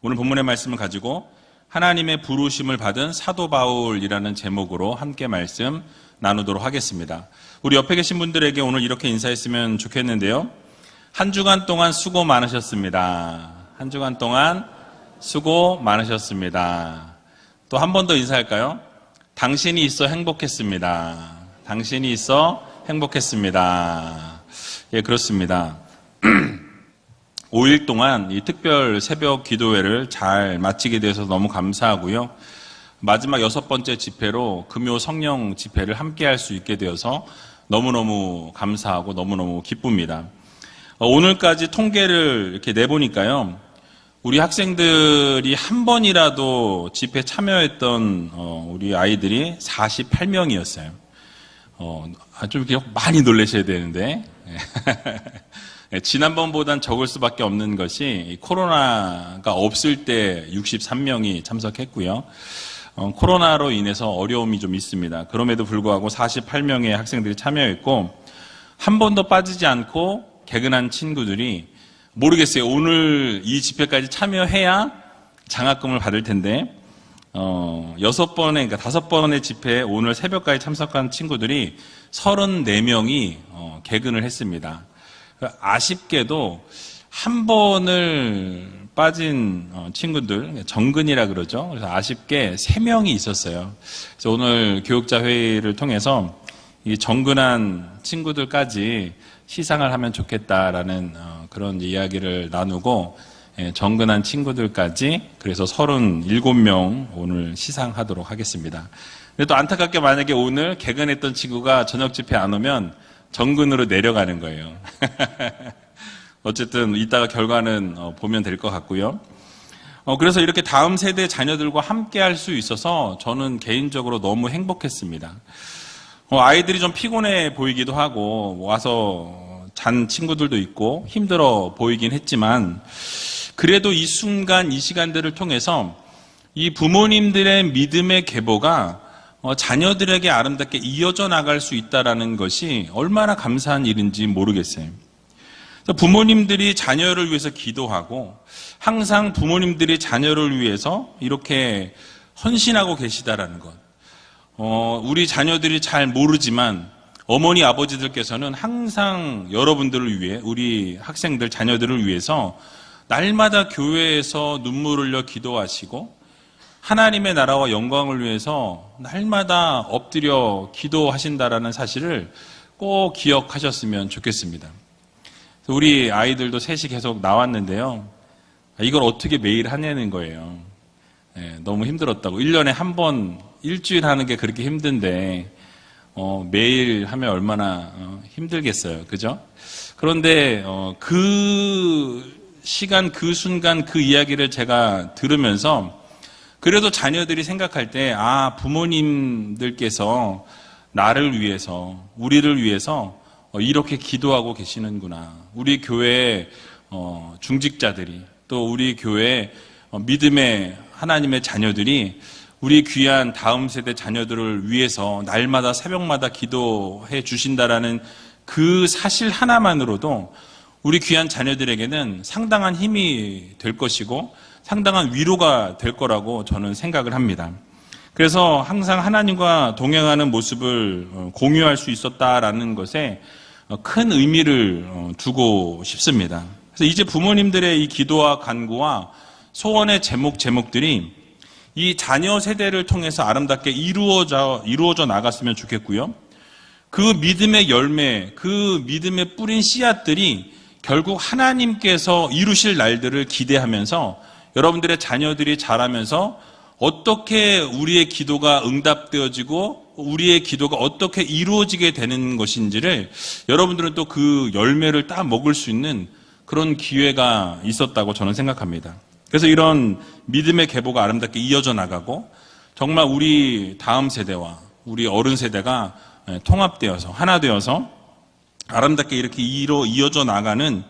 오늘 본문의 말씀을 가지고 하나님의 부르심을 받은 사도 바울이라는 제목으로 함께 말씀 나누도록 하겠습니다. 우리 옆에 계신 분들에게 오늘 이렇게 인사했으면 좋겠는데요. 한 주간 동안 수고 많으셨습니다. 한 주간 동안 수고 많으셨습니다. 또 한 번 더 인사할까요? 당신이 있어 행복했습니다. 당신이 있어 행복했습니다. 예, 그렇습니다. 5일 동안 이 특별 새벽 기도회를 잘 마치게 돼서 너무 감사하고요. 마지막 6번째 집회로 금요 성령 집회를 함께 할 수 있게 되어서 너무너무 감사하고 너무너무 기쁩니다. 오늘까지 통계를 이렇게 내보니까요. 우리 학생들이 한 번이라도 집회 참여했던 우리 아이들이 48명이었어요. 좀 이렇게 많이 놀라셔야 되는데. 지난번보단 적을 수밖에 없는 것이 코로나가 없을 때 63명이 참석했고요. 코로나로 인해서 어려움이 좀 있습니다. 그럼에도 불구하고 48명의 학생들이 참여했고 한 번도 빠지지 않고 개근한 친구들이 모르겠어요. 오늘 이 집회까지 참여해야 장학금을 받을 텐데 5번의 집회에 오늘 새벽까지 참석한 친구들이 34명이 개근을 했습니다. 아쉽게도 한 번을 빠진 친구들, 정근이라 그러죠. 그래서 아쉽게 3명이 있었어요. 그래서 오늘 교육자 회의를 통해서 이 정근한 친구들까지 시상을 하면 좋겠다라는 그런 이야기를 나누고 정근한 친구들까지 그래서 37명 오늘 시상하도록 하겠습니다. 근데 또 안타깝게 만약에 오늘 개근했던 친구가 저녁 집회 안 오면 정근으로 내려가는 거예요. 어쨌든 이따가 결과는 보면 될 것 같고요. 그래서 이렇게 다음 세대 자녀들과 함께 할 수 있어서 저는 개인적으로 너무 행복했습니다. 아이들이 좀 피곤해 보이기도 하고 와서 잔 친구들도 있고 힘들어 보이긴 했지만 그래도 이 순간 이 시간들을 통해서 이 부모님들의 믿음의 계보가 자녀들에게 아름답게 이어져 나갈 수 있다는 것이 얼마나 감사한 일인지 모르겠어요. 부모님들이 자녀를 위해서 기도하고 항상 부모님들이 자녀를 위해서 이렇게 헌신하고 계시다라는 것. 우리 자녀들이 잘 모르지만 어머니 아버지들께서는 항상 여러분들을 위해 우리 학생들 자녀들을 위해서 날마다 교회에서 눈물을 흘려 기도하시고 하나님의 나라와 영광을 위해서 날마다 엎드려 기도하신다라는 사실을 꼭 기억하셨으면 좋겠습니다. 우리 아이들도 셋이 계속 나왔는데요. 이걸 어떻게 매일 하냐는 거예요. 너무 힘들었다고. 1년에 한 번, 일주일 하는 게 그렇게 힘든데 매일 하면 얼마나 힘들겠어요. 그죠? 그런데 그 시간, 그 순간 그 이야기를 제가 들으면서 그래도 자녀들이 생각할 때, 부모님들께서 나를 위해서, 우리를 위해서 이렇게 기도하고 계시는구나. 우리 교회 중직자들이, 또 우리 교회 믿음의 하나님의 자녀들이 우리 귀한 다음 세대 자녀들을 위해서 날마다 새벽마다 기도해 주신다라는 그 사실 하나만으로도 우리 귀한 자녀들에게는 상당한 힘이 될 것이고 상당한 위로가 될 거라고 저는 생각을 합니다. 그래서 항상 하나님과 동행하는 모습을 공유할 수 있었다라는 것에 큰 의미를 두고 싶습니다. 그래서 이제 부모님들의 이 기도와 간구와 소원의 제목들이 이 자녀 세대를 통해서 아름답게 이루어져 나갔으면 좋겠고요. 그 믿음의 열매, 그 믿음의 뿌린 씨앗들이 결국 하나님께서 이루실 날들을 기대하면서 여러분들의 자녀들이 자라면서 어떻게 우리의 기도가 응답되어지고 우리의 기도가 어떻게 이루어지게 되는 것인지를 여러분들은 또 그 열매를 따 먹을 수 있는 그런 기회가 있었다고 저는 생각합니다. 그래서 이런 믿음의 계보가 아름답게 이어져 나가고 정말 우리 다음 세대와 우리 어른 세대가 통합되어서 하나 되어서 아름답게 이렇게 이어져 나가는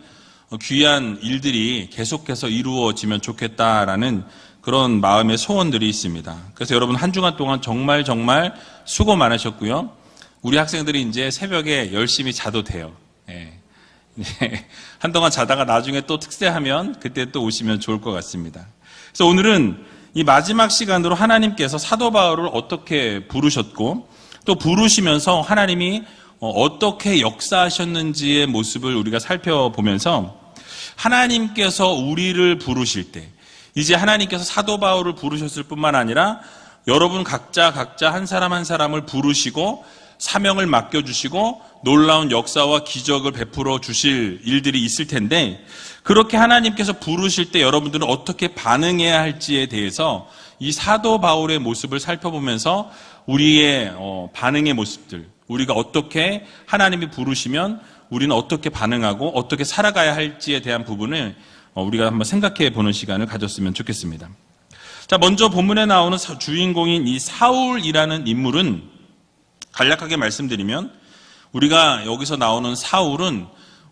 귀한 일들이 계속해서 이루어지면 좋겠다라는 그런 마음의 소원들이 있습니다. 그래서 여러분 한 주간 동안 정말 수고 많으셨고요. 우리 학생들이 이제 새벽에 열심히 자도 돼요. 한동안 자다가 나중에 또 특세하면 그때 또 오시면 좋을 것 같습니다. 그래서 오늘은 이 마지막 시간으로 하나님께서 사도 바울을 어떻게 부르셨고 또 부르시면서 하나님이 어떻게 역사하셨는지의 모습을 우리가 살펴보면서 하나님께서 우리를 부르실 때 이제 하나님께서 사도 바울을 부르셨을 뿐만 아니라 여러분 각자 한 사람 한 사람을 부르시고 사명을 맡겨주시고 놀라운 역사와 기적을 베풀어 주실 일들이 있을 텐데 그렇게 하나님께서 부르실 때 여러분들은 어떻게 반응해야 할지에 대해서 이 사도 바울의 모습을 살펴보면서 우리의 반응의 모습들, 우리가 어떻게 하나님이 부르시면 우리는 어떻게 반응하고 어떻게 살아가야 할지에 대한 부분을 우리가 한번 생각해 보는 시간을 가졌으면 좋겠습니다. 자, 먼저 본문에 나오는 주인공인 이 사울이라는 인물은 간략하게 말씀드리면 우리가 여기서 나오는 사울은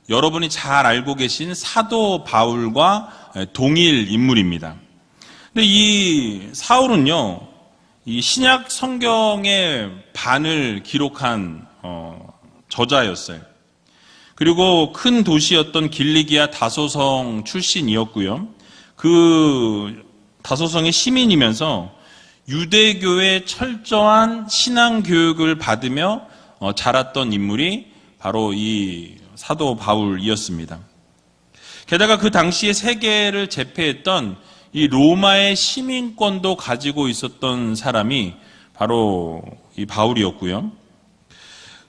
여러분이 잘 알고 계신 사도 바울과 동일 인물입니다. 근데 이 사울은요, 이 신약 성경의 반을 기록한 저자였어요. 그리고 큰 도시였던 길리기아 다소성 출신이었고요. 그 다소성의 시민이면서 유대교의 철저한 신앙 교육을 받으며 자랐던 인물이 바로 이 사도 바울이었습니다. 게다가 그 당시에 세계를 제패했던 이 로마의 시민권도 가지고 있었던 사람이 바로 이 바울이었고요.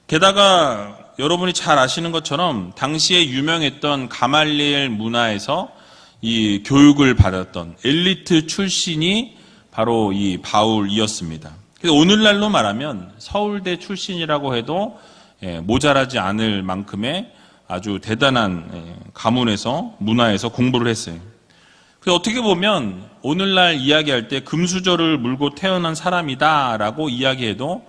게다가 여러분이 잘 아시는 것처럼 당시에 유명했던 가말리엘 문화에서 이 교육을 받았던 엘리트 출신이 바로 이 바울이었습니다. 그래서 오늘날로 말하면 서울대 출신이라고 해도 모자라지 않을 만큼의 아주 대단한 가문에서 문화에서 공부를 했어요. 그래서 어떻게 보면 오늘날 이야기할 때 금수저를 물고 태어난 사람이다라고 이야기해도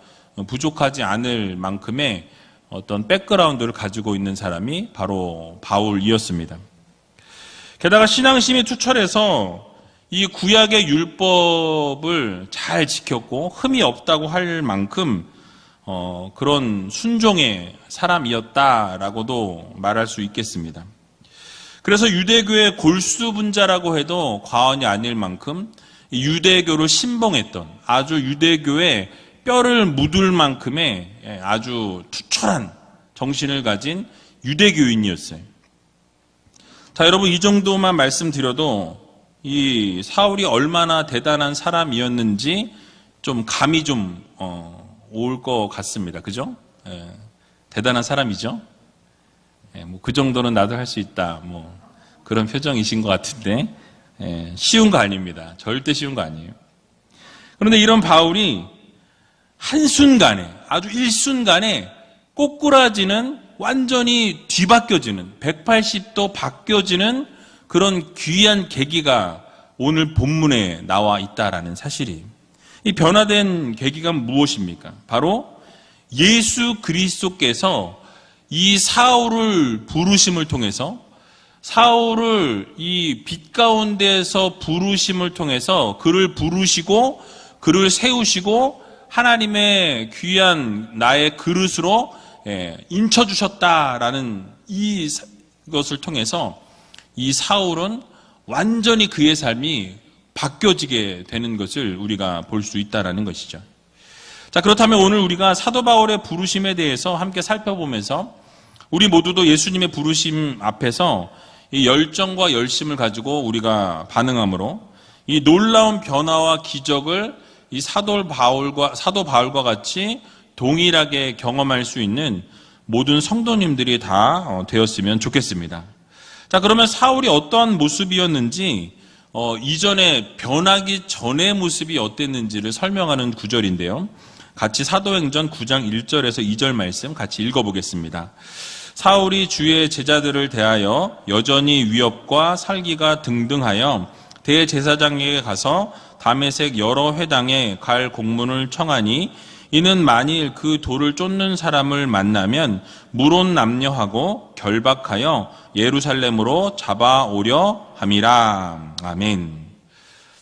부족하지 않을 만큼의 어떤 백그라운드를 가지고 있는 사람이 바로 바울이었습니다. 게다가 신앙심이 투철해서 이 구약의 율법을 잘 지켰고 흠이 없다고 할 만큼 그런 순종의 사람이었다라고도 말할 수 있겠습니다. 그래서 유대교의 골수분자라고 해도 과언이 아닐 만큼 유대교를 신봉했던 아주 유대교의 뼈를 묻을 만큼의 아주 투철한 정신을 가진 유대교인이었어요. 자, 여러분 이 정도만 말씀드려도 이 사울이 얼마나 대단한 사람이었는지 좀 감이 좀 올 것 같습니다. 그죠? 대단한 사람이죠. 뭐 그 정도는 나도 할 수 있다. 뭐 그런 표정이신 것 같은데 쉬운 거 아닙니다. 절대 쉬운 거 아니에요. 그런데 이런 바울이 한순간에 아주 일순간에 꼬꾸라지는 완전히 뒤바뀌어지는 180도 바뀌어지는 그런 귀한 계기가 오늘 본문에 나와 있다라는 사실이 이 변화된 계기가 무엇입니까? 바로 예수 그리스도께서 이 사울을 부르심을 통해서 사울을 이 빛 가운데서 부르심을 통해서 그를 부르시고 그를 세우시고 하나님의 귀한 나의 그릇으로 인쳐주셨다라는 이것을 통해서 이 사울은 완전히 그의 삶이 바뀌어지게 되는 것을 우리가 볼 수 있다라는 것이죠. 자, 그렇다면 오늘 우리가 사도 바울의 부르심에 대해서 함께 살펴보면서 우리 모두도 예수님의 부르심 앞에서 이 열정과 열심을 가지고 우리가 반응함으로 이 놀라운 변화와 기적을 이 사도 바울과 같이 동일하게 경험할 수 있는 모든 성도님들이 다 되었으면 좋겠습니다. 자, 그러면 사울이 어떠한 모습이었는지 이전에 변하기 전의 모습이 어땠는지를 설명하는 구절인데요. 같이 사도행전 9장 1절에서 2절 말씀 같이 읽어보겠습니다. 사울이 주의 제자들을 대하여 여전히 위협과 살기가 등등하여 대제사장에게 가서 다메섹 여러 회당에 갈 공문을 청하니 이는 만일 그 돌을 쫓는 사람을 만나면 물론 남녀하고 결박하여 예루살렘으로 잡아오려 함이라. 아멘.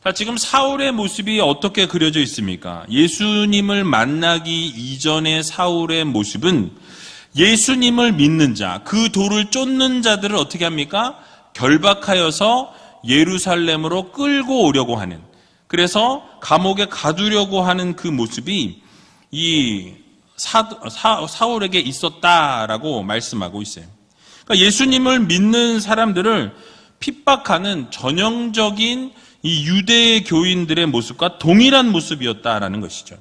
자, 지금 사울의 모습이 어떻게 그려져 있습니까? 예수님을 만나기 이전의 사울의 모습은 예수님을 믿는 자, 그 돌을 쫓는 자들을 어떻게 합니까? 결박하여서 예루살렘으로 끌고 오려고 하는, 그래서 감옥에 가두려고 하는 그 모습이 이 사울에게 있었다라고 말씀하고 있어요. 그러니까 예수님을 믿는 사람들을 핍박하는 전형적인 이 유대 교인들의 모습과 동일한 모습이었다라는 것이죠.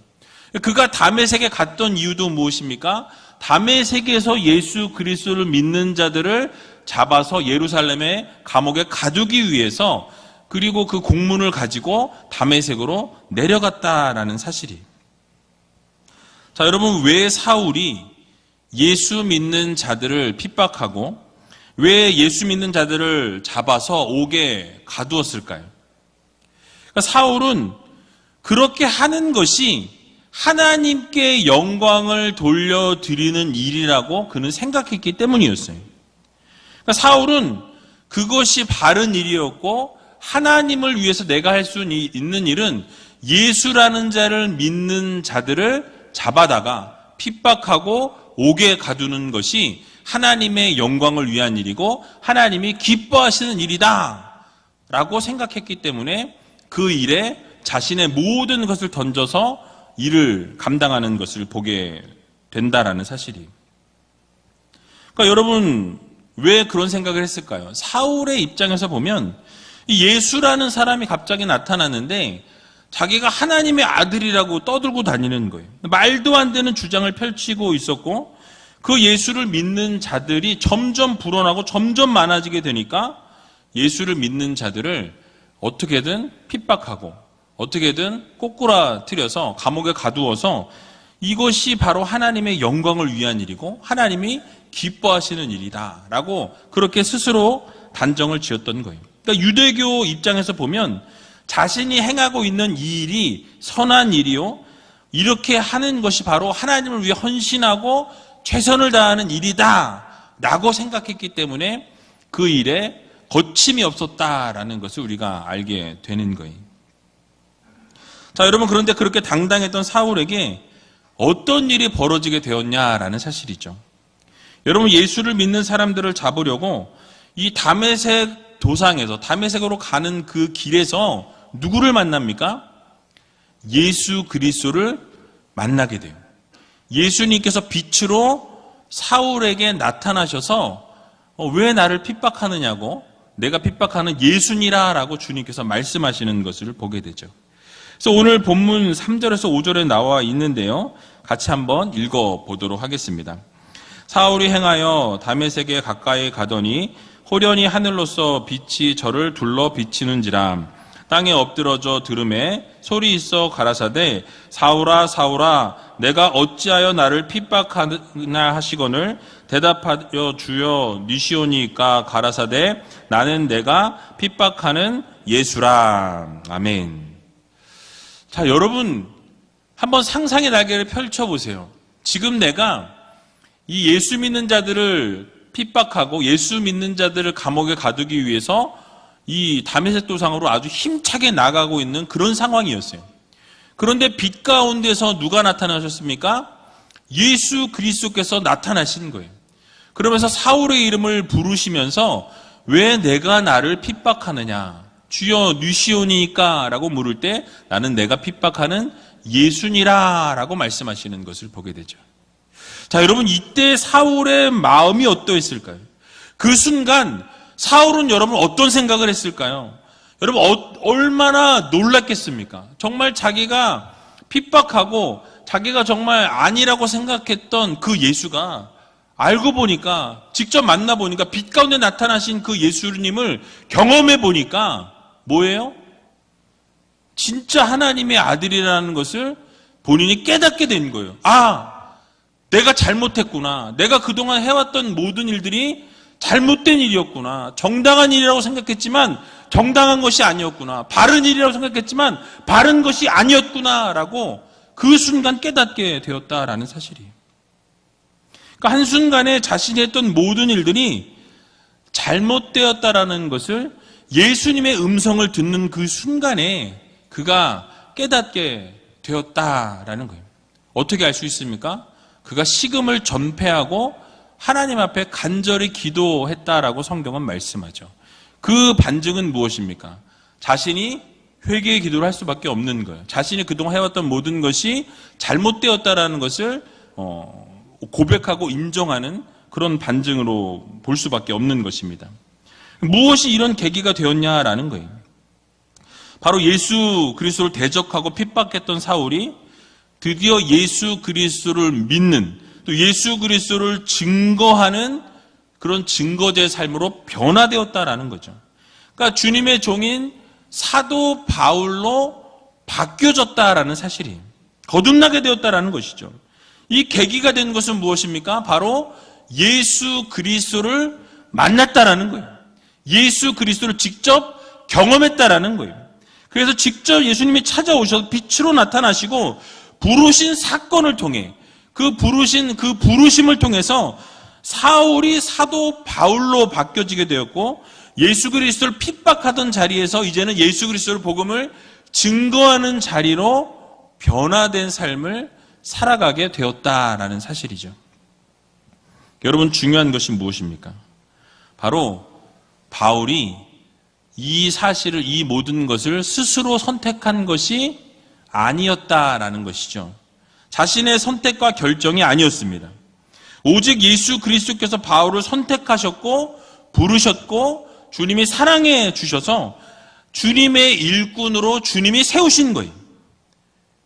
그가 다메섹에 갔던 이유도 무엇입니까? 다메섹에서 예수 그리스도를 믿는 자들을 잡아서 예루살렘의 감옥에 가두기 위해서, 그리고 그 공문을 가지고 다메섹으로 내려갔다라는 사실이. 자, 여러분, 왜 사울이 예수 믿는 자들을 핍박하고 왜 예수 믿는 자들을 잡아서 옥에 가두었을까요? 그러니까 사울은 그렇게 하는 것이 하나님께 영광을 돌려드리는 일이라고 그는 생각했기 때문이었어요. 그러니까 사울은 그것이 바른 일이었고, 하나님을 위해서 내가 할 수 있는 일은 예수라는 자를 믿는 자들을 잡아다가 핍박하고 옥에 가두는 것이 하나님의 영광을 위한 일이고 하나님이 기뻐하시는 일이다 라고 생각했기 때문에 그 일에 자신의 모든 것을 던져서 일을 감당하는 것을 보게 된다라는 사실이. 그러니까 여러분, 왜 그런 생각을 했을까요? 사울의 입장에서 보면 예수라는 사람이 갑자기 나타나는데 자기가 하나님의 아들이라고 떠들고 다니는 거예요. 말도 안 되는 주장을 펼치고 있었고, 그 예수를 믿는 자들이 점점 불어나고 점점 많아지게 되니까 예수를 믿는 자들을 어떻게든 핍박하고 어떻게든 꼬꾸라뜨려서 감옥에 가두어서 이것이 바로 하나님의 영광을 위한 일이고 하나님이 기뻐하시는 일이다 라고 그렇게 스스로 단정을 지었던 거예요. 그러니까 유대교 입장에서 보면 자신이 행하고 있는 이 일이 선한 일이요, 이렇게 하는 것이 바로 하나님을 위해 헌신하고 최선을 다하는 일이다 라고 생각했기 때문에 그 일에 거침이 없었다라는 것을 우리가 알게 되는 거예요. 자, 여러분, 그런데 그렇게 당당했던 사울에게 어떤 일이 벌어지게 되었냐라는 사실이죠. 여러분, 예수를 믿는 사람들을 잡으려고 이 다메섹 도상에서 다메섹으로 가는 그 길에서 누구를 만납니까? 예수 그리스도를 만나게 돼요. 예수님께서 빛으로 사울에게 나타나셔서 왜 나를 핍박하느냐고, 내가 핍박하는 예수니라 라고 주님께서 말씀하시는 것을 보게 되죠. 그래서 오늘 본문 3절에서 5절에 나와 있는데요, 같이 한번 읽어보도록 하겠습니다. 사울이 행하여 다메섹에 가까이 가더니 호련히 하늘로서 빛이 저를 둘러 비치는지라. 땅에 엎드러져 들음에 소리 있어 가라사대 사울아 사울아 내가 어찌하여 나를 핍박하나 하시거늘 대답하여 주여 니시오니까 가라사대 나는 내가 핍박하는 예수라. 아멘. 자, 여러분, 한번 상상의 날개를 펼쳐보세요. 지금 내가 이 예수 믿는 자들을 핍박하고 예수 믿는 자들을 감옥에 가두기 위해서 이 다메섹 도상으로 아주 힘차게 나가고 있는 그런 상황이었어요. 그런데 빛 가운데서 누가 나타나셨습니까? 예수 그리스도께서 나타나신 거예요. 그러면서 사울의 이름을 부르시면서 왜 내가 나를 핍박하느냐? 주여 누시오니까 라고 물을 때 나는 내가 핍박하는 예수니라 라고 말씀하시는 것을 보게 되죠. 자, 여러분, 이때 사울의 마음이 어떠했을까요? 그 순간 사울은 여러분 어떤 생각을 했을까요? 여러분 얼마나 놀랐겠습니까? 정말 자기가 핍박하고 자기가 정말 아니라고 생각했던 그 예수가 알고 보니까, 직접 만나보니까, 빛 가운데 나타나신 그 예수님을 경험해 보니까 뭐예요? 진짜 하나님의 아들이라는 것을 본인이 깨닫게 된 거예요. 아, 내가 잘못했구나. 내가 그동안 해왔던 모든 일들이 잘못된 일이었구나. 정당한 일이라고 생각했지만 정당한 것이 아니었구나. 바른 일이라고 생각했지만 바른 것이 아니었구나 라고 그 순간 깨닫게 되었다라는 사실이에요. 그러니까 한순간에 자신이 했던 모든 일들이 잘못되었다라는 것을 예수님의 음성을 듣는 그 순간에 그가 깨닫게 되었다라는 거예요. 어떻게 알 수 있습니까? 그가 식음을 전폐하고 하나님 앞에 간절히 기도했다라고 성경은 말씀하죠. 그 반증은 무엇입니까? 자신이 회개의 기도를 할 수밖에 없는 거예요. 자신이 그동안 해왔던 모든 것이 잘못되었다라는 것을 고백하고 인정하는 그런 반증으로 볼 수밖에 없는 것입니다. 무엇이 이런 계기가 되었냐라는 거예요. 바로 예수 그리스도를 대적하고 핍박했던 사울이 드디어 예수 그리스도를 믿는, 또 예수 그리스도를 증거하는 그런 증거자의 삶으로 변화되었다라는 거죠. 그러니까 주님의 종인 사도 바울로 바뀌어졌다라는 사실이 거듭나게 되었다라는 것이죠. 이 계기가 된 것은 무엇입니까? 바로 예수 그리스도를 만났다라는 거예요. 예수 그리스도를 직접 경험했다라는 거예요. 그래서 직접 예수님이 찾아오셔서 빛으로 나타나시고 부르신 사건을 통해 그 부르심을 통해서 사울이 사도 바울로 바뀌어지게 되었고, 예수 그리스도를 핍박하던 자리에서 이제는 예수 그리스도의 복음을 증거하는 자리로 변화된 삶을 살아가게 되었다라는 사실이죠. 여러분, 중요한 것이 무엇입니까? 바로 바울이 이 사실을, 이 모든 것을 스스로 선택한 것이 아니었다라는 것이죠. 자신의 선택과 결정이 아니었습니다. 오직 예수 그리스도께서 바울을 선택하셨고 부르셨고 주님이 사랑해 주셔서 주님의 일꾼으로 주님이 세우신 거예요.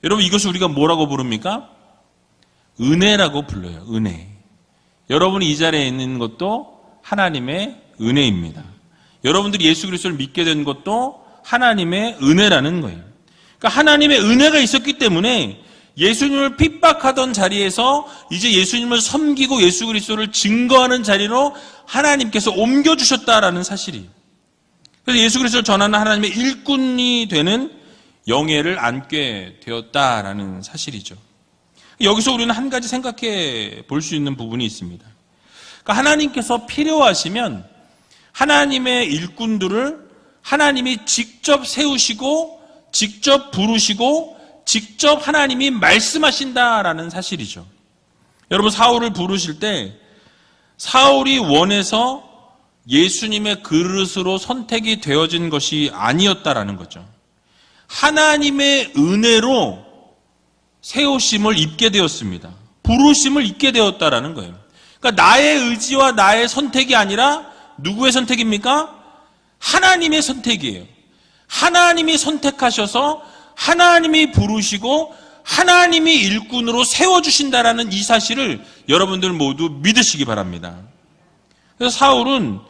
여러분, 이것을 우리가 뭐라고 부릅니까? 은혜라고 불러요. 은혜. 여러분이 이 자리에 있는 것도 하나님의 은혜입니다. 여러분들이 예수 그리스도를 믿게 된 것도 하나님의 은혜라는 거예요. 그러니까 하나님의 은혜가 있었기 때문에 예수님을 핍박하던 자리에서 이제 예수님을 섬기고 예수 그리스도를 증거하는 자리로 하나님께서 옮겨주셨다라는 사실이. 그래서 예수 그리스도를 전하는 하나님의 일꾼이 되는 영예를 안게 되었다라는 사실이죠. 여기서 우리는 한 가지 생각해 볼 수 있는 부분이 있습니다. 그러니까 하나님께서 필요하시면 하나님의 일꾼들을 하나님이 직접 세우시고 직접 부르시고 직접 하나님이 말씀하신다라는 사실이죠. 여러분, 사울을 부르실 때 사울이 원해서 예수님의 그릇으로 선택이 되어진 것이 아니었다라는 거죠. 하나님의 은혜로 세우심을 입게 되었습니다. 부르심을 입게 되었다라는 거예요. 그러니까 나의 의지와 나의 선택이 아니라 누구의 선택입니까? 하나님의 선택이에요. 하나님이 선택하셔서 하나님이 부르시고 하나님이 일꾼으로 세워주신다라는 이 사실을 여러분들 모두 믿으시기 바랍니다. 그래서 사울은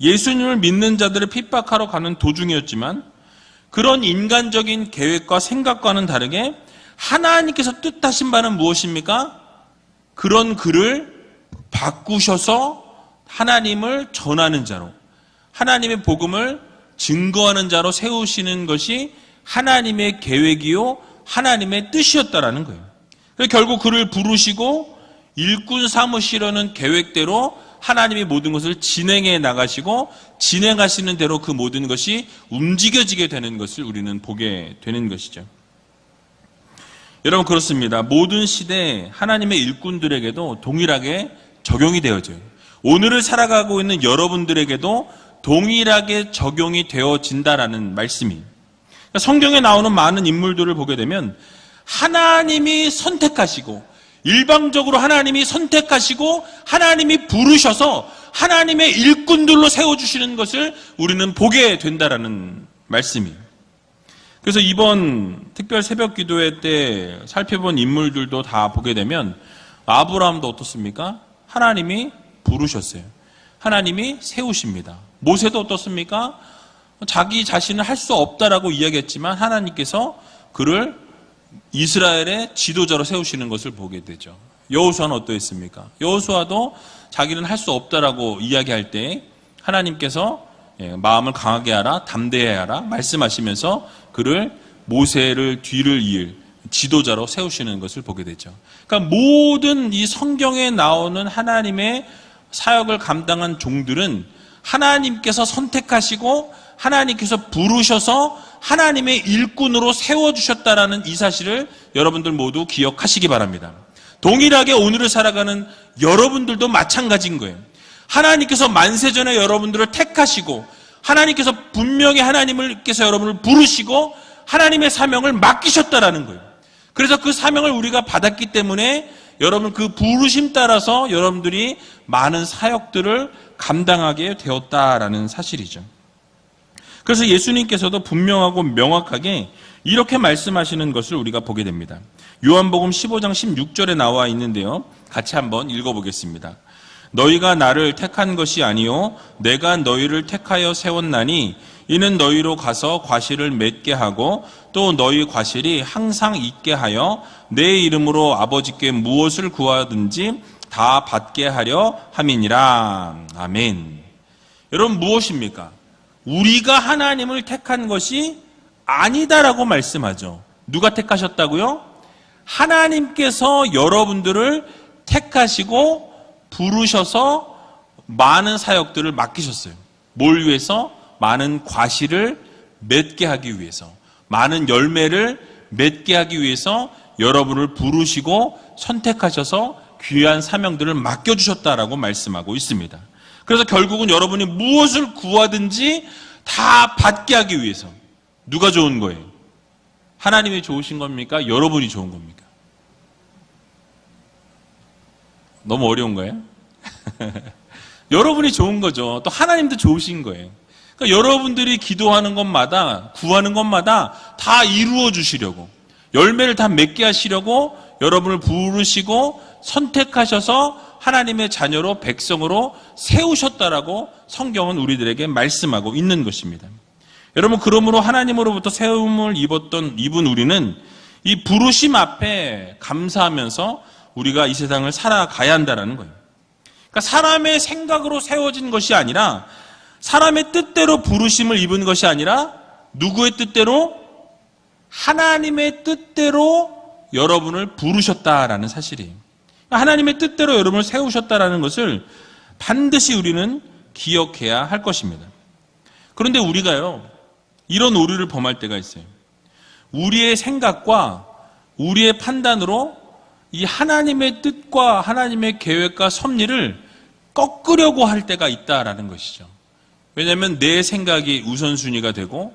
예수님을 믿는 자들을 핍박하러 가는 도중이었지만 그런 인간적인 계획과 생각과는 다르게 하나님께서 뜻하신 바는 무엇입니까? 그런 그를 바꾸셔서 하나님을 전하는 자로, 하나님의 복음을 증거하는 자로 세우시는 것이 하나님의 계획이요 하나님의 뜻이었다라는 거예요. 그래서 결국 그를 부르시고 일꾼 삼으시려는 계획대로 하나님이 모든 것을 진행해 나가시고 진행하시는 대로 그 모든 것이 움직여지게 되는 것을 우리는 보게 되는 것이죠. 여러분, 그렇습니다. 모든 시대에 하나님의 일꾼들에게도 동일하게 적용이 되어져요. 오늘을 살아가고 있는 여러분들에게도 동일하게 적용이 되어진다라는 말씀이. 성경에 나오는 많은 인물들을 보게 되면 하나님이 선택하시고 일방적으로 하나님이 선택하시고 하나님이 부르셔서 하나님의 일꾼들로 세워주시는 것을 우리는 보게 된다라는 말씀이에요. 그래서 이번 특별 새벽 기도회 때 살펴본 인물들도 다 보게 되면 아브라함도 어떻습니까? 하나님이 부르셨어요. 하나님이 세우십니다. 모세도 어떻습니까? 자기 자신을 할 수 없다라고 이야기했지만 하나님께서 그를 이스라엘의 지도자로 세우시는 것을 보게 되죠. 여호수아는 어떠했습니까? 여호수아도 자기는 할 수 없다라고 이야기할 때 하나님께서 마음을 강하게 하라, 담대해야 하라 말씀하시면서 그를 모세를 뒤를 이을 지도자로 세우시는 것을 보게 되죠. 그러니까 모든 이 성경에 나오는 하나님의 사역을 감당한 종들은 하나님께서 선택하시고 하나님께서 부르셔서 하나님의 일꾼으로 세워주셨다라는 이 사실을 여러분들 모두 기억하시기 바랍니다. 동일하게 오늘을 살아가는 여러분들도 마찬가지인 거예요. 하나님께서 만세전에 여러분들을 택하시고 하나님께서 분명히 하나님께서 여러분을 부르시고 하나님의 사명을 맡기셨다라는 거예요. 그래서 그 사명을 우리가 받았기 때문에 여러분 그 부르심 따라서 여러분들이 많은 사역들을 감당하게 되었다라는 사실이죠. 그래서 예수님께서도 분명하고 명확하게 이렇게 말씀하시는 것을 우리가 보게 됩니다. 요한복음 15장 16절에 나와 있는데요. 같이 한번 읽어보겠습니다. 너희가 나를 택한 것이 아니요 내가 너희를 택하여 세웠나니 이는 너희로 가서 과실을 맺게 하고 또 너희 과실이 항상 있게 하여 내 이름으로 아버지께 무엇을 구하든지 다 받게 하려 함이니라. 아멘. 여러분 무엇입니까? 우리가 하나님을 택한 것이 아니다라고 말씀하죠. 누가 택하셨다고요? 하나님께서 여러분들을 택하시고 부르셔서 많은 사역들을 맡기셨어요. 뭘 위해서? 많은 과실을 맺게 하기 위해서, 많은 열매를 맺게 하기 위해서 여러분을 부르시고 선택하셔서 귀한 사명들을 맡겨주셨다라고 말씀하고 있습니다. 그래서 결국은 여러분이 무엇을 구하든지 다 받게 하기 위해서. 누가 좋은 거예요? 하나님이 좋으신 겁니까? 여러분이 좋은 겁니까? 너무 어려운 거예요? 여러분이 좋은 거죠. 또 하나님도 좋으신 거예요. 그러니까 여러분들이 기도하는 것마다, 구하는 것마다 다 이루어 주시려고, 열매를 다 맺게 하시려고 여러분을 부르시고 선택하셔서 하나님의 자녀로, 백성으로 세우셨다라고 성경은 우리들에게 말씀하고 있는 것입니다. 여러분, 그러므로 하나님으로부터 세움을 입은 우리는 이 부르심 앞에 감사하면서 우리가 이 세상을 살아가야 한다는 거예요. 그러니까 사람의 생각으로 세워진 것이 아니라, 사람의 뜻대로 부르심을 입은 것이 아니라 누구의 뜻대로? 하나님의 뜻대로 여러분을 부르셨다라는 사실이에요. 하나님의 뜻대로 여러분을 세우셨다라는 것을 반드시 우리는 기억해야 할 것입니다. 그런데 우리가요, 이런 오류를 범할 때가 있어요. 우리의 생각과 우리의 판단으로 이 하나님의 뜻과 하나님의 계획과 섭리를 꺾으려고 할 때가 있다라는 것이죠. 왜냐하면 내 생각이 우선순위가 되고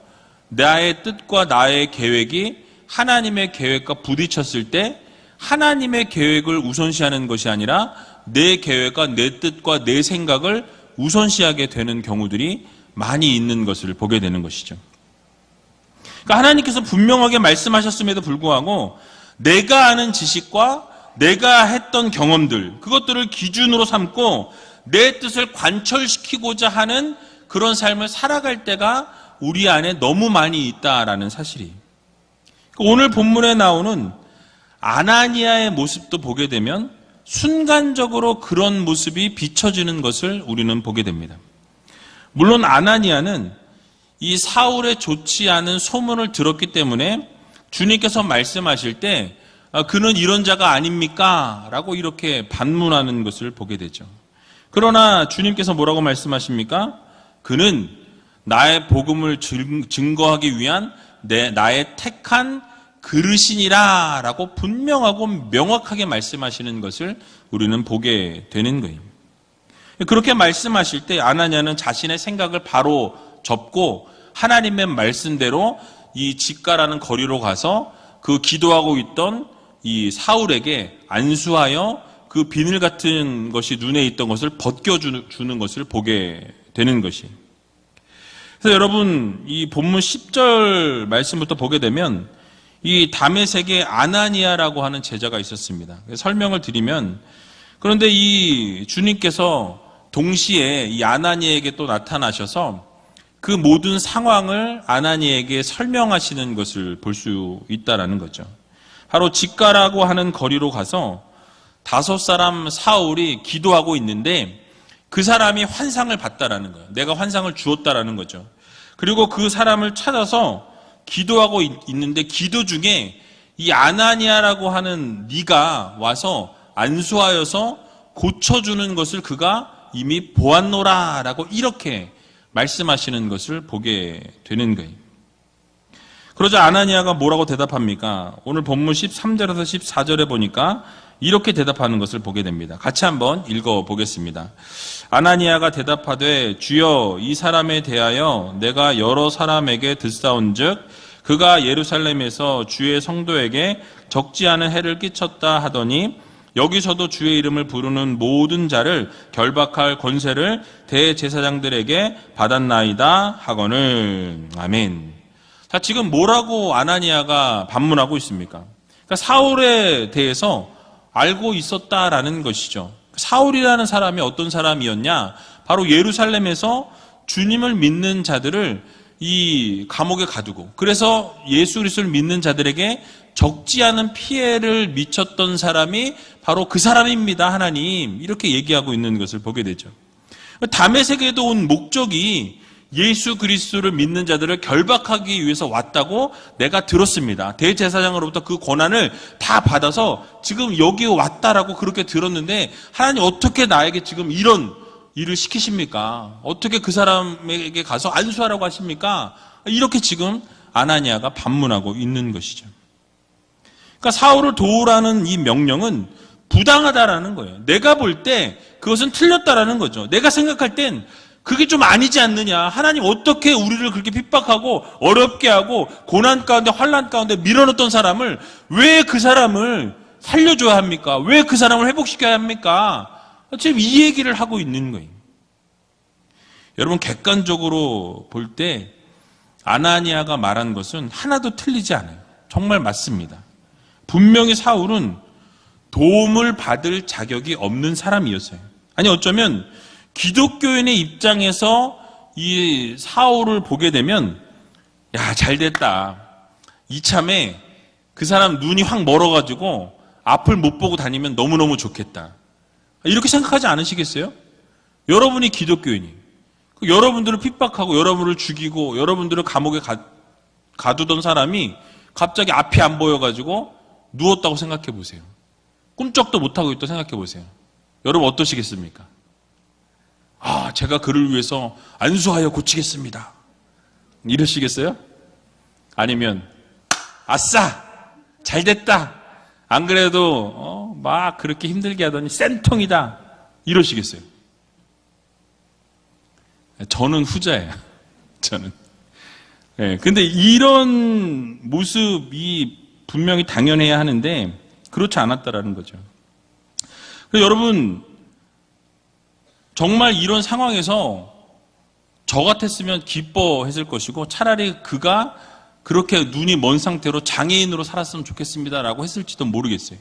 나의 뜻과 나의 계획이 하나님의 계획과 부딪혔을 때 하나님의 계획을 우선시하는 것이 아니라 내 계획과 내 뜻과 내 생각을 우선시하게 되는 경우들이 많이 있는 것을 보게 되는 것이죠. 그러니까 하나님께서 분명하게 말씀하셨음에도 불구하고 내가 아는 지식과 내가 했던 경험들, 그것들을 기준으로 삼고 내 뜻을 관철시키고자 하는 그런 삶을 살아갈 때가 우리 안에 너무 많이 있다라는 사실이에요. 오늘 본문에 나오는 아나니아의 모습도 보게 되면 순간적으로 그런 모습이 비춰지는 것을 우리는 보게 됩니다. 물론 아나니아는 이 사울의 좋지 않은 소문을 들었기 때문에 주님께서 말씀하실 때 그는 이런 자가 아닙니까? 라고 이렇게 반문하는 것을 보게 되죠. 그러나 주님께서 뭐라고 말씀하십니까? 그는 나의 복음을 증거하기 위한 나의 택한 그릇이니라 라고 분명하고 명확하게 말씀하시는 것을 우리는 보게 되는 거예요. 그렇게 말씀하실 때 아나니아는 자신의 생각을 바로 접고 하나님의 말씀대로 이 집가라는 거리로 가서 그 기도하고 있던 이 사울에게 안수하여 그 비늘 같은 것이 눈에 있던 것을 벗겨주는 것을 보게 되는 것이에요. 그래서 여러분 이 본문 10절 말씀부터 보게 되면 이 다메섹에 아나니아라고 하는 제자가 있었습니다. 설명을 드리면, 그런데 이 주님께서 동시에 이 아나니아에게 또 나타나셔서 그 모든 상황을 아나니아에게 설명하시는 것을 볼 수 있다라는 거죠. 바로 집가라고 하는 거리로 가서 5 사울이 기도하고 있는데 그 사람이 환상을 봤다라는 거예요. 내가 환상을 주었다라는 거죠. 그리고 그 사람을 찾아서 기도하고 있는데 기도 중에 이 아나니아라고 하는 네가 와서 안수하여서 고쳐주는 것을 그가 이미 보았노라라고 이렇게 말씀하시는 것을 보게 되는 거예요. 그러자 아나니아가 뭐라고 대답합니까? 오늘 본문 13절에서 14절에 보니까 이렇게 대답하는 것을 보게 됩니다. 같이 한번 읽어보겠습니다. 아나니아가 대답하되 주여 이 사람에 대하여 내가 여러 사람에게 듣사온즉 그가 예루살렘에서 주의 성도에게 적지 않은 해를 끼쳤다 하더니 여기서도 주의 이름을 부르는 모든 자를 결박할 권세를 대제사장들에게 받았나이다 하거늘. 아멘. 자, 지금 뭐라고 아나니아가 반문하고 있습니까? 그러니까 사울에 대해서 알고 있었다라는 것이죠. 사울이라는 사람이 어떤 사람이었냐? 바로 예루살렘에서 주님을 믿는 자들을 이 감옥에 가두고, 그래서 예수 그리스도를 믿는 자들에게 적지 않은 피해를 미쳤던 사람이 바로 그 사람입니다, 하나님. 이렇게 얘기하고 있는 것을 보게 되죠. 다메섹에도 온 목적이 예수 그리스도를 믿는 자들을 결박하기 위해서 왔다고 내가 들었습니다. 대제사장으로부터 그 권한을 다 받아서 지금 여기에 왔다라고 그렇게 들었는데, 하나님 어떻게 나에게 지금 이런 일을 시키십니까? 어떻게 그 사람에게 가서 안수하라고 하십니까? 이렇게 지금 아나니아가 반문하고 있는 것이죠. 그러니까 사울을 도우라는 이 명령은 부당하다라는 거예요. 내가 볼 때 그것은 틀렸다라는 거죠. 내가 생각할 땐 그게 좀 아니지 않느냐. 하나님 어떻게 우리를 그렇게 핍박하고 어렵게 하고 고난 가운데 환난 가운데 밀어넣었던 사람을 왜 그 사람을 살려줘야 합니까? 왜 그 사람을 회복시켜야 합니까? 지금 이 얘기를 하고 있는 거예요. 여러분, 객관적으로 볼 때 아나니아가 말한 것은 하나도 틀리지 않아요. 정말 맞습니다. 분명히 사울은 도움을 받을 자격이 없는 사람이었어요. 아니, 어쩌면 기독교인의 입장에서 이 사울을 보게 되면, 야, 잘 됐다. 이참에 그 사람 눈이 확 멀어가지고 앞을 못 보고 다니면 너무너무 좋겠다. 이렇게 생각하지 않으시겠어요? 여러분이 기독교인이, 여러분들을 핍박하고 여러분을 죽이고 여러분들을 감옥에 가두던 사람이 갑자기 앞이 안 보여가지고 누웠다고 생각해 보세요. 꿈쩍도 못하고 있다고 생각해 보세요. 여러분 어떠시겠습니까? 아, 제가 그를 위해서 안수하여 고치겠습니다. 이러시겠어요? 아니면 아싸! 잘 됐다! 안 그래도 막 그렇게 힘들게 하더니 센통이다! 이러시겠어요? 저는 후자예요. 저는. 네, 근데 이런 모습이 분명히 당연해야 하는데 그렇지 않았다라는 거죠. 그래서 여러분, 정말 이런 상황에서 저 같았으면 기뻐했을 것이고 차라리 그가 그렇게 눈이 먼 상태로 장애인으로 살았으면 좋겠습니다라고 했을지도 모르겠어요.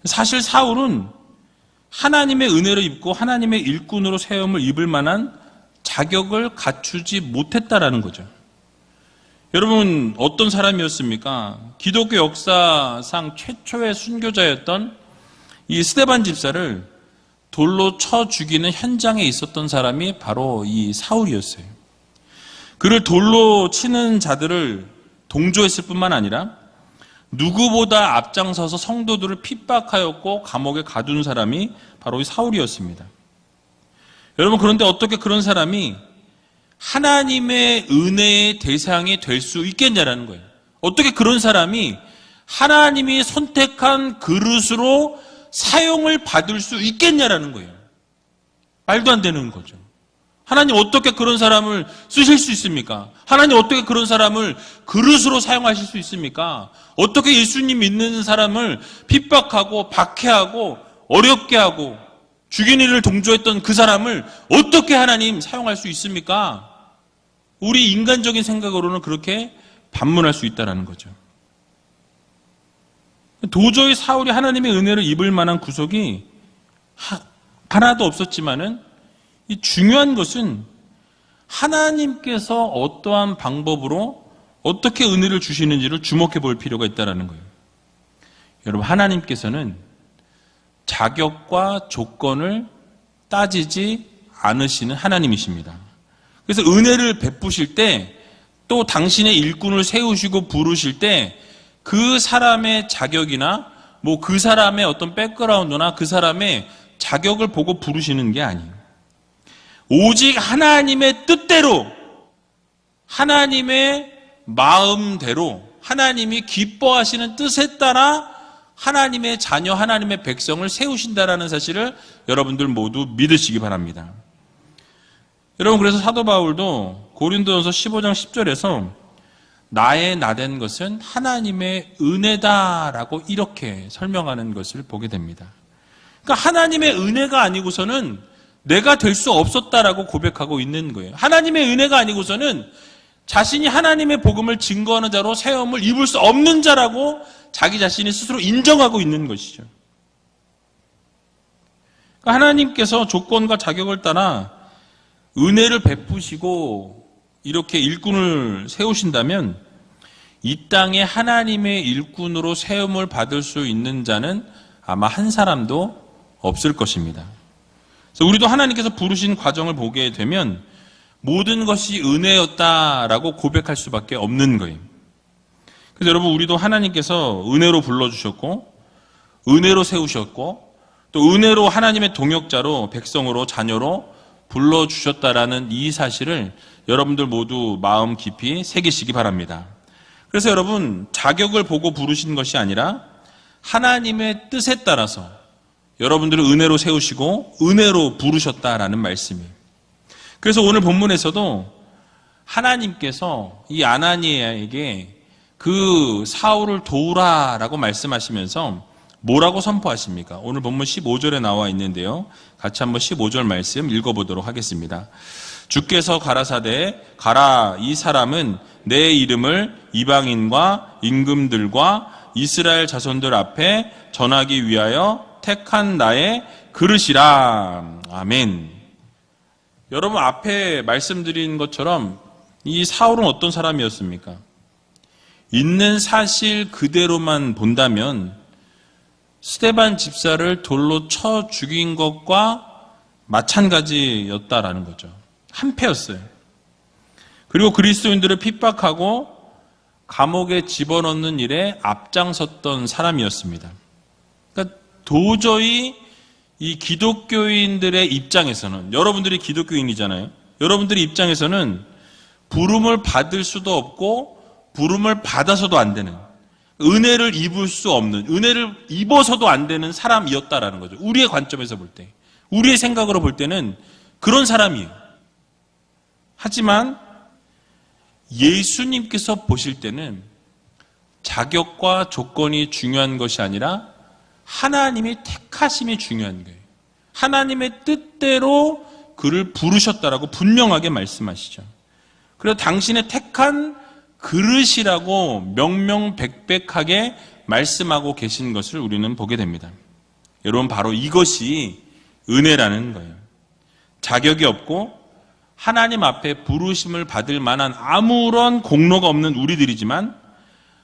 사실 사울은 하나님의 은혜를 입고 하나님의 일꾼으로 세움을 입을 만한 자격을 갖추지 못했다라는 거죠. 여러분, 어떤 사람이었습니까? 기독교 역사상 최초의 순교자였던 이 스데반 집사를 돌로 쳐 죽이는 현장에 있었던 사람이 바로 이 사울이었어요. 그를 돌로 치는 자들을 동조했을 뿐만 아니라 누구보다 앞장서서 성도들을 핍박하였고 감옥에 가둔 사람이 바로 이 사울이었습니다. 여러분, 그런데 어떻게 그런 사람이 하나님의 은혜의 대상이 될 수 있겠냐라는 거예요. 어떻게 그런 사람이 하나님이 선택한 그릇으로 사용을 받을 수 있겠냐라는 거예요. 말도 안 되는 거죠. 하나님 어떻게 그런 사람을 쓰실 수 있습니까? 하나님 어떻게 그런 사람을 그릇으로 사용하실 수 있습니까? 어떻게 예수님 믿는 사람을 핍박하고 박해하고 어렵게 하고 죽인 일을 동조했던 그 사람을 어떻게 하나님 사용할 수 있습니까? 우리 인간적인 생각으로는 그렇게 반문할 수 있다는 거죠. 도저히 사울이 하나님의 은혜를 입을 만한 구석이 하나도 없었지만은 이 중요한 것은 하나님께서 어떠한 방법으로 어떻게 은혜를 주시는지를 주목해 볼 필요가 있다는 거예요. 여러분, 하나님께서는 자격과 조건을 따지지 않으시는 하나님이십니다. 그래서 은혜를 베푸실 때 또 당신의 일꾼을 세우시고 부르실 때 그 사람의 자격이나 뭐 그 사람의 어떤 백그라운드나 그 사람의 자격을 보고 부르시는 게 아니에요. 오직 하나님의 뜻대로, 하나님의 마음대로, 하나님이 기뻐하시는 뜻에 따라 하나님의 자녀, 하나님의 백성을 세우신다라는 사실을 여러분들 모두 믿으시기 바랍니다. 여러분, 그래서 사도 바울도 고린도전서 15장 10절에서 나의 나된 것은 하나님의 은혜다라고 이렇게 설명하는 것을 보게 됩니다. 그러니까 하나님의 은혜가 아니고서는 내가 될 수 없었다라고 고백하고 있는 거예요. 하나님의 은혜가 아니고서는 자신이 하나님의 복음을 증거하는 자로 세움을 입을 수 없는 자라고 자기 자신이 스스로 인정하고 있는 것이죠. 그러니까 하나님께서 조건과 자격을 따라 은혜를 베푸시고 이렇게 일꾼을 세우신다면 이 땅에 하나님의 일꾼으로 세움을 받을 수 있는 자는 아마 한 사람도 없을 것입니다. 그래서 우리도 하나님께서 부르신 과정을 보게 되면 모든 것이 은혜였다라고 고백할 수밖에 없는 거예요. 그래서 여러분, 우리도 하나님께서 은혜로 불러주셨고 은혜로 세우셨고 또 은혜로 하나님의 동역자로 백성으로 자녀로 불러주셨다라는 이 사실을 여러분들 모두 마음 깊이 새기시기 바랍니다. 그래서 여러분, 자격을 보고 부르신 것이 아니라 하나님의 뜻에 따라서 여러분들을 은혜로 세우시고 은혜로 부르셨다라는 말씀이에요. 그래서 오늘 본문에서도 하나님께서 이 아나니아에게 그 사울을 도우라라고 말씀하시면서 뭐라고 선포하십니까? 오늘 본문 15절에 나와 있는데요. 같이 한번 15절 말씀 읽어보도록 하겠습니다. 주께서 가라사대 가라, 이 사람은 내 이름을 이방인과 임금들과 이스라엘 자손들 앞에 전하기 위하여 택한 나의 그릇이라. 아멘. 여러분, 앞에 말씀드린 것처럼 이 사울은 어떤 사람이었습니까? 있는 사실 그대로만 본다면 스데반 집사를 돌로 쳐 죽인 것과 마찬가지였다라는 거죠. 한패였어요. 그리고 그리스도인들을 핍박하고 감옥에 집어넣는 일에 앞장섰던 사람이었습니다. 그러니까 도저히 이 기독교인들의 입장에서는, 여러분들이 기독교인이잖아요. 여러분들의 입장에서는 부름을 받을 수도 없고 부름을 받아서도 안 되는, 은혜를 입을 수 없는, 은혜를 입어서도 안 되는 사람이었다라는 거죠. 우리의 관점에서 볼 때, 우리의 생각으로 볼 때는 그런 사람이에요. 하지만 예수님께서 보실 때는 자격과 조건이 중요한 것이 아니라 하나님의 택하심이 중요한 거예요. 하나님의 뜻대로 그를 부르셨다라고 분명하게 말씀하시죠. 그래서 당신의 택한 그릇이라고 명명백백하게 말씀하고 계신 것을 우리는 보게 됩니다. 여러분, 바로 이것이 은혜라는 거예요. 자격이 없고 하나님 앞에 부르심을 받을 만한 아무런 공로가 없는 우리들이지만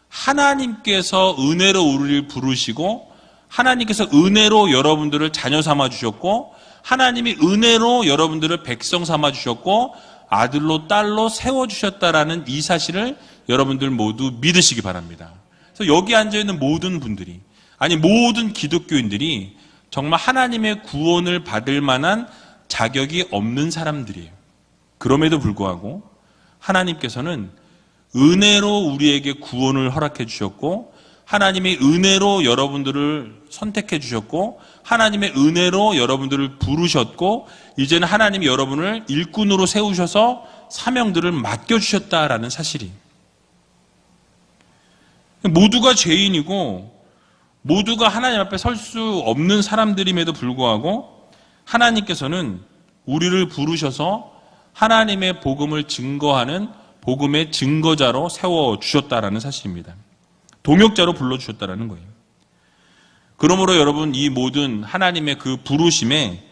하나님께서 은혜로 우리를 부르시고 하나님께서 은혜로 여러분들을 자녀 삼아 주셨고 하나님이 은혜로 여러분들을 백성 삼아 주셨고 아들로 딸로 세워주셨다라는 이 사실을 여러분들 모두 믿으시기 바랍니다. 그래서 여기 앉아있는 모든 분들이, 아니 모든 기독교인들이 정말 하나님의 구원을 받을 만한 자격이 없는 사람들이에요. 그럼에도 불구하고 하나님께서는 은혜로 우리에게 구원을 허락해 주셨고 하나님의 은혜로 여러분들을 선택해 주셨고 하나님의 은혜로 여러분들을 부르셨고 이제는 하나님이 여러분을 일꾼으로 세우셔서 사명들을 맡겨주셨다라는 사실이, 모두가 죄인이고 모두가 하나님 앞에 설 수 없는 사람들임에도 불구하고 하나님께서는 우리를 부르셔서 하나님의 복음을 증거하는 복음의 증거자로 세워주셨다라는 사실입니다. 동역자로 불러주셨다라는 거예요. 그러므로 여러분, 이 모든 하나님의 그 부르심에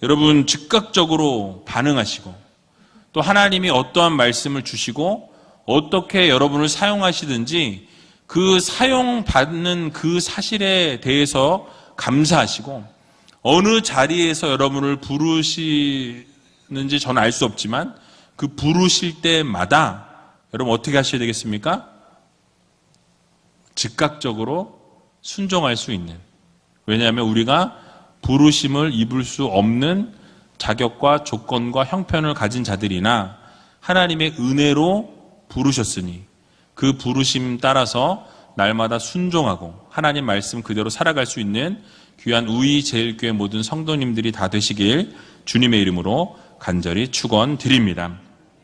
여러분 즉각적으로 반응하시고 또 하나님이 어떠한 말씀을 주시고 어떻게 여러분을 사용하시든지 그 사용받는 그 사실에 대해서 감사하시고 어느 자리에서 여러분을 부르시는지 저는 알 수 없지만 그 부르실 때마다 여러분 어떻게 하셔야 되겠습니까? 즉각적으로 순종할 수 있는, 왜냐하면 우리가 부르심을 입을 수 없는 자격과 조건과 형편을 가진 자들이나 하나님의 은혜로 부르셨으니 그 부르심 따라서 날마다 순종하고 하나님 말씀 그대로 살아갈 수 있는 귀한 우이 제일교회 모든 성도님들이 다 되시길 주님의 이름으로 간절히 축원드립니다.